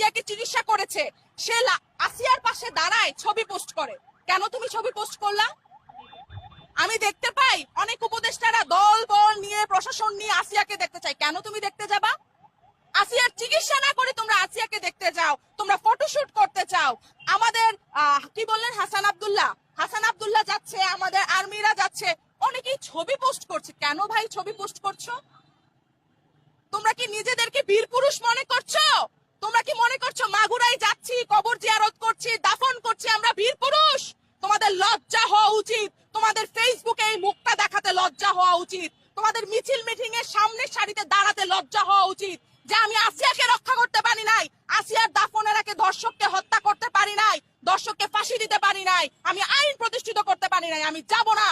আসিয়াকে চিকিৎসা করেছে, সে আসিয়ার পাশে দাঁড়ায়, ছবি পোস্ট করে। কেন তুমি ছবি পোস্ট করলা? আমি দেখতে পাই অনেক উপদেষ্টারা দল বল নিয়ে, প্রশাসন নিয়ে আসিয়াকে দেখতে চাই। কেন তুমি দেখতে যাবা? আসিয়ার চিকিৎসা না করে তোমরা আসিয়াকে দেখতে যাও, তোমরা ফটোশুট করতে চাও। আমাদের কি বললেন, হাসান আব্দুল্লাহ যাচ্ছে, আমাদের আর্মিরা যাচ্ছে, অনেকেই ছবি পোস্ট করছে। কেন ভাই ছবি পোস্ট করছো? তোমরা কি নিজেদেরকে বীর পুরুষ মনে করছো? তোমরা কি মনে করছো মাগুরায় যাচ্ছি, কবর জিয়ারত করছি, দাফন করছি, আমরা বীর পুরুষ? তোমাদের লজ্জা হওয়া উচিত। তোমাদের ফেসবুকে এই মুখটা দেখাতে লজ্জা হওয়া উচিত। তোমাদের মিছিল মিটিং এর সামনের সারিতে দাঁড়াতে লজ্জা হওয়া উচিত যে আমি আসিয়াকে রক্ষা করতে পারি নাই, আসিয়ার দাফনের আগে দর্শককে হত্যা করতে পারি নাই, দর্শককে ফাঁসি দিতে পারি নাই, আমি আইন প্রতিষ্ঠিত করতে পারি নাই, আমি যাব না।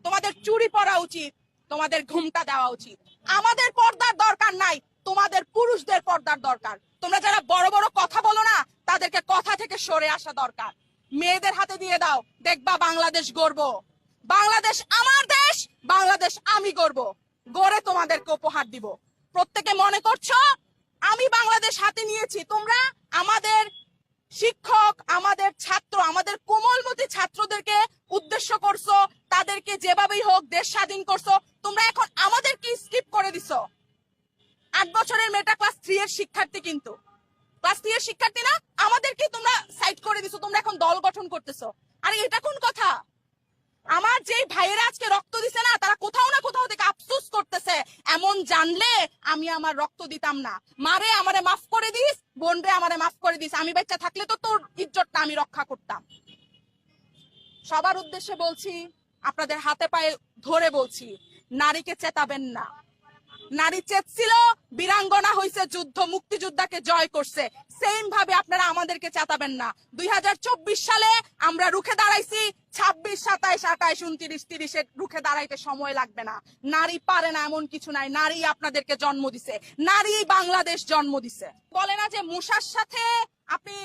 তোমাদের চুরি পরা উচিত, তোমাদের ঘুমটা দেওয়া উচিত। আমাদের পর্দার দরকার নাই, তোমাদের পুরুষদের পর্দার দরকার। তোমরা যারা বড় বড় কথা বলো না, তাদেরকে কথা থেকে সরে আসা দরকার। মেয়েদের হাতে দিয়ে দাও, দেখবা বাংলাদেশ গর্ব। বাংলাদেশ আমার দেশ, বাংলাদেশ আমি গর্ব গড়ে তোমাদেরকে উপহার দিব। প্রত্যেকে মনে করছো আমি বাংলাদেশ হাতে নিয়েছি। তোমরা আমাদের শিক্ষক, আমাদের ছাত্র, আমাদের কোমলমতি ছাত্রদেরকে উদ্দেশ্য করছো, তাদেরকে যেভাবেই হোক দেশ স্বাধীন করছো। তোমরা এখন আমাদেরকে স্কিপ করে দিছো। 8 বছরের মেয়েটা ক্লাস 3 এর শিক্ষার্থী, কিন্তু ক্লাস 3 এর শিক্ষার্থী না, আমাদেরকে তোমরা সাইড করে দিছো। তোমরা এখন দল গঠন করতেছো। আরে এটা কোন কথা? আমার যে ভাইয়েরা আজকে রক্ত দিছে না, তারা কোথাও না কোথাও থেকে আফসোস করতেছে, এমন জানলে আমি আমার রক্ত দিতাম না। মারে আমারে মাফ করে দিস, বোন রে আমারে মাফ করে দিস, আমি বাচ্চা থাকলে তো তোর ইজ্জতটা আমি রক্ষা করতাম। সবার উদ্দেশ্যে বলছি, আপনাদের হাতে পায়ে ধরে বলছি, নারীকে চেতাবেন না। নারী চেতছিল, বীরাঙ্গনা হইছে, যুদ্ধ মুক্তিযোদ্ধাকে জয় করছে। সেম ভাবে আপনারা আমাদেরকে চেতাবেন না। 2024 সালে আমরা রুখে দাঁড়াইছি, 26, 27, 28, 29, 30 এর রুখে দাঁড়াইতে সময় লাগবে না। নারী পারে না এমন কিছু নাই, নারী আপনাদেরকে জন্ম দিছে, নারী বাংলাদেশ জন্ম দিছে। বলে না যে মশার সাথে আপনি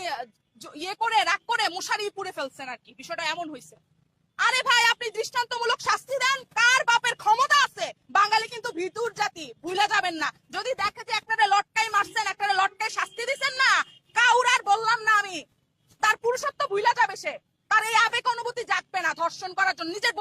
ইয়ে করে রাগ করে মশারি পুড়ে ফেলছেন, আর কি বিষয়টা এমন হয়েছে। আরে ভাই, আপনি দৃষ্টান্তমূলক শাস্তি দেন, কার বাপের ক্ষমতা আছে? বাঙালি কিন্তু ভিতুর জাতি, ভুলে যাবেন না। যদি দেখে যে একটারে লটকাই মারছেন, একটারে লটকাই শাস্তি দিচ্ছেন না, কাউরার বললাম না আমি, তার পুরুষত্ব ভুলে যাবে সে। তার এই আবেগ অনুভূতি জাগবে না ধর্ষণ করার জন্য। নিজের